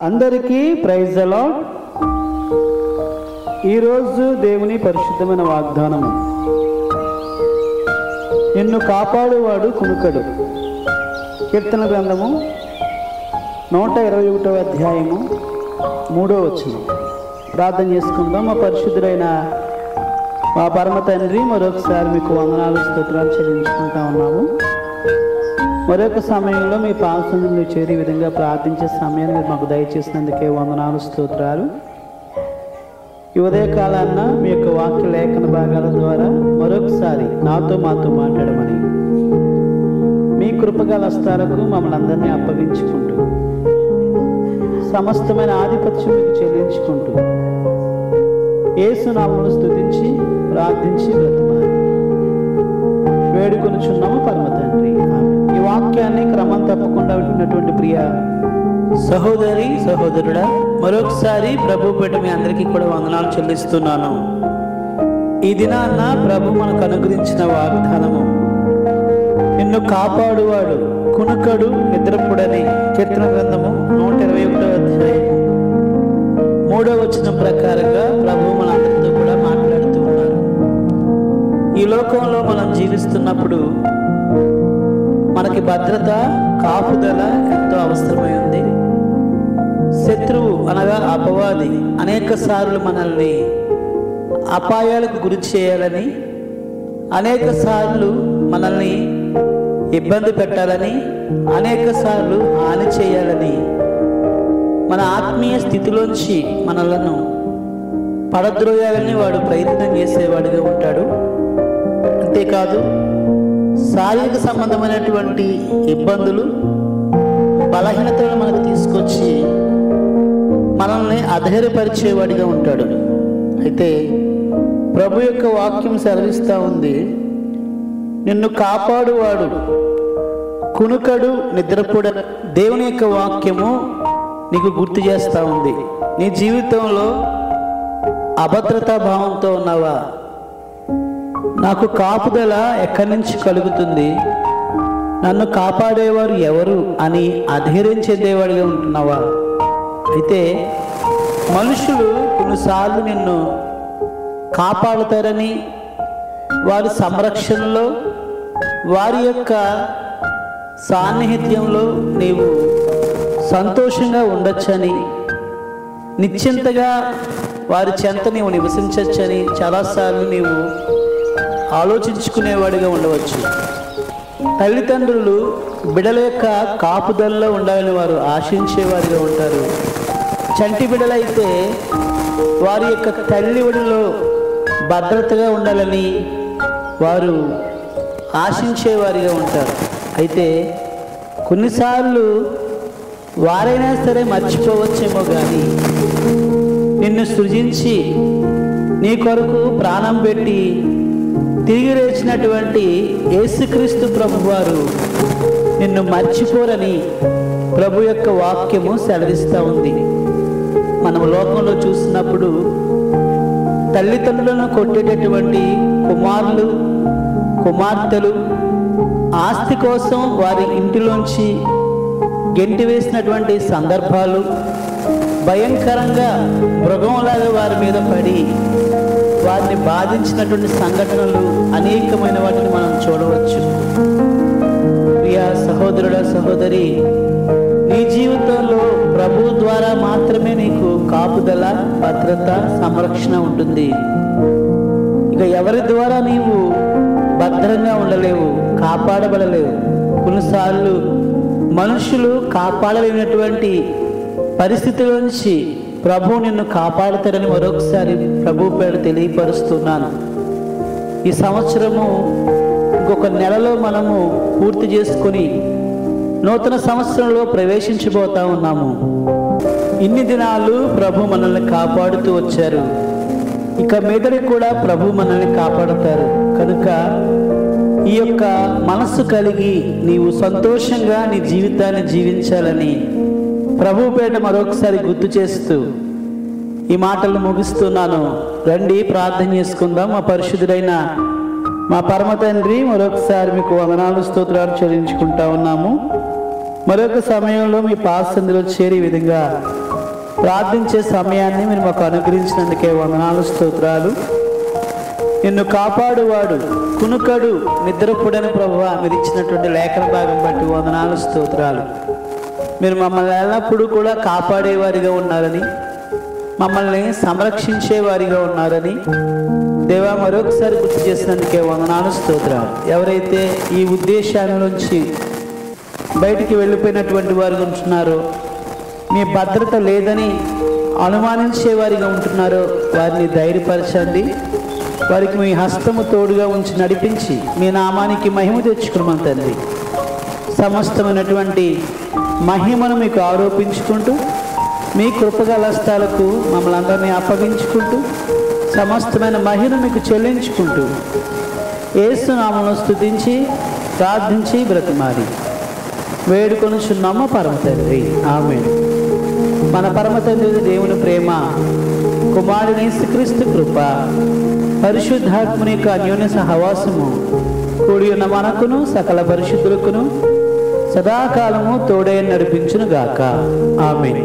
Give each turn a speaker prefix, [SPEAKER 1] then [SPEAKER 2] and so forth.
[SPEAKER 1] అందరికీ praise the lord. ఈరోజు దేవుని పరిశుద్ధమైన వాగ్దానము, నిన్ను కాపాడువాడు కునుకడు. కీర్తన గ్రంథము 121వ అధ్యాయము 3వ వచనం. ప్రార్థన చేసుకుందాం. మా పరిశుద్ధుడైన మా పరమ తండ్రి, మరొకసారి మీకు వందనాలు స్తోత్రాలు చెల్లించుకుంటా ఉన్నాము. మరొక సమయంలో మీ పాదసన్నిధిలో చేరి విధంగా ప్రార్థించే సమయాన్ని మీరు మాకు దయచేసినందుకే వందనాలు స్తోత్రాలు. ఈ ఉదయకాలాన్న మీ యొక్క వాక్య లేఖన భాగాల ద్వారా మరొకసారి మాతో మాట్లాడమని మీ కృపగల హస్తాలకు మమ్మల్ని అందరినీ అప్పగించుకుంటూ సమస్తమైన ఆధిపత్యం మీకు చెల్లించుకుంటూ యేసు నామమును స్తుతించి ప్రార్థించి బ్రతిమాలి వేడుకొనుచున్నాము పరమ తండ్రి. ఈ వాక్యాన్ని క్రమం తప్పకుండా వింటున్నటువంటి ప్రియ సహోదరి సహోదరుడా, మరొకసారి ప్రభు పేట మీ అందరికీ కూడా వందనాలు చెల్లిస్తున్నాను. ఈ దినాన్న ప్రభు మనకు అనుగ్రహించిన వాగ్దానము, నిన్ను కాపాడువాడు కునుకడు నిద్రపుడని. కీర్తన గ్రంథము 121వ అధ్యాయము 3వ వచనం ప్రకారంగా ప్రభు మనందరితో కూడా మాట్లాడుతూ ఉన్నారు. ఈ లోకంలో మనం జీవిస్తున్నప్పుడు మనకి భద్రత, కాపుదల ఎంతో అవసరమై ఉంది. శత్రువు అనగా అపవాది అనేక సార్లు మనల్ని అపాయాలకు గురి చేయాలని, అనేక సార్లు మనల్ని ఇబ్బంది పెట్టాలని, అనేక సార్లు హాని చేయాలని, మన ఆత్మీయ స్థితిలోంచి మనలను పడద్రోయాలని వాడు ప్రయత్నం చేసేవాడిగా ఉంటాడు. అంతేకాదు, శారీరక సంబంధమైనటువంటి ఇబ్బందులు, బలహీనతలను మనకు తీసుకొచ్చి మనల్ని అధైర్యపరిచేవాడిగా ఉంటాడు. అయితే ప్రభు యొక్క వాక్యం సెలవిస్తూ ఉంది, నిన్ను కాపాడువాడు కునుకడు నిద్రపోడ. దేవుని యొక్క వాక్యము నీకు గుర్తు చేస్తూ ఉంది. నీ జీవితంలో అభద్రతా భావంతో ఉన్నావా? నాకు కాపుదల ఎక్కడి నుంచి కలుగుతుంది, నన్ను కాపాడేవారు ఎవరు అని అధైర్యం చెందేవాడిగా ఉంటున్నావా? అయితే మనుషులు కొన్నిసార్లు నిన్ను కాపాడుతారని, వారి సంరక్షణలో, వారి యొక్క సాన్నిహిత్యంలో నీవు సంతోషంగా ఉండొచ్చని, నిశ్చింతగా వారి చెంత నీవు నివసించవచ్చని చాలాసార్లు నీవు ఆలోచించుకునేవాడిగా ఉండవచ్చు. తల్లిదండ్రులు బిడ్డల యొక్క కాపుదలలో ఉండాలని వారు ఆశించేవారిగా ఉంటారు. చంటి బిడ్డలైతే వారి యొక్క తల్లి ఒడిలో భద్రతగా ఉండాలని వారు ఆశించేవారిగా ఉంటారు. అయితే కొన్నిసార్లు వారైనా సరే మర్చిపోవచ్చేమో కానీ, నిన్ను సృజించి నీ కొరకు ప్రాణం పెట్టి తిరిగి లేచినటువంటి యేసుక్రీస్తు ప్రభువారు నిన్ను మర్చిపోరని ప్రభు యొక్క వాక్యము సెలవిస్తూ ఉంది. మనం లోకంలో చూసినప్పుడు తల్లిదండ్రులను కొట్టేటటువంటి కుమారులు, కుమార్తెలు, ఆస్తి కోసం వారి ఇంటిలోంచి గెంటి వేసినటువంటి సందర్భాలు, భయంకరంగా మృగంలాగా వారి మీద పడి వారిని బాధించినటువంటి సంఘటనలు అనేకమైన వాటిని మనం చూడవచ్చు. ప్రియ సహోదరుడా, సహోదరి, నీ జీవితంలో ప్రభు ద్వారా మాత్రమే నీకు కాపుదల, భద్రత, సంరక్షణ ఉంటుంది. ఇక ఎవరి ద్వారా నీవు భద్రంగా ఉండలేవు, కాపాడబడలేవు. కొన్నిసార్లు మనుషులు కాపాడలేనటువంటి పరిస్థితుల నుంచి ప్రభు నిన్ను కాపాడుతారని మరొకసారి ప్రభు పేరు తెలియపరుస్తున్నాను. ఈ సంవత్సరము ఇంకొక నెలలో మనము పూర్తి చేసుకొని నూతన సంవత్సరంలో ప్రవేశించబోతా ఉన్నాము. ఇన్ని దినాలు ప్రభు మనల్ని కాపాడుతూ వచ్చారు. ఇక మీదటి కూడా ప్రభు మనల్ని కాపాడుతారు. కనుక ఈ యొక్క మనస్సు కలిగి నీవు సంతోషంగా నీ జీవితాన్ని జీవించాలని ప్రభు పేట మరొకసారి గుర్తు చేస్తూ ఈ మాటలు ముగిస్తున్నాను. రండి ప్రార్థన చేసుకుందాం. మా పరిశుద్ధుడైన మా పరమ తండ్రి, మరొకసారి మీకు వందనాలు స్తోత్రాలు చెల్లించుకుంటా ఉన్నాము. మరొక సమయంలో మీ పాసందులో చేరి విధంగా ప్రార్థించే సమయాన్ని మీరు మాకు అనుగ్రహించినందుకే వందనాలు, స్తోత్రాలు. నిన్ను కాపాడువాడు కునుకడు నిద్రపుడని ప్రభువా మీరు ఇచ్చినటువంటి లేఖన భాగం బట్టి వందనాలు, స్తోత్రాలు. మీరు మమ్మల్ని ఎల్లప్పుడూ కూడా కాపాడేవారిగా ఉన్నారని, మమ్మల్ని సంరక్షించేవారిగా ఉన్నారని దేవా మరొకసారి గుర్తు చేసినందుకే వందనాలు, స్తోత్రాలు. ఎవరైతే ఈ ఉద్దేశాల నుంచి బయటికి వెళ్ళిపోయినటువంటి వారు ఉంటున్నారో, మీ భద్రత లేదని అనుమానించేవారిగా ఉంటున్నారో వారిని ధైర్యపరచండి. వారికి మీ హస్తము తోడుగా ఉంచి నడిపించి మీ నామానికి మహిమ తెచ్చుకున్నాం తండ్రి. సమస్తమైనటువంటి మహిమను మీకు ఆరోపించుకుంటూ మీ కృపగల హస్తాలకు మమ్మల్ని అందరినీ అప్పగించుకుంటూ సమస్తమైన మహిమ మీకు చెల్లించుకుంటూ యేసు నామమును స్తుతించి ప్రార్థించి బ్రతిమాలి వేడుకొనుచున్నాము పరమ తండ్రి, ఆమేన్. మన పరమ తండ్రి దేవుని ప్రేమ, కుమారుని యేసుక్రీస్తు కృప, పరిశుద్ధాత్మని యొక్క అన్యోన్య సహవాసము కూడి ఉన్న మనకును సకల పరిశుద్ధులకును సదాకాలము తోడై నడిపించును గాక, ఆమేన్.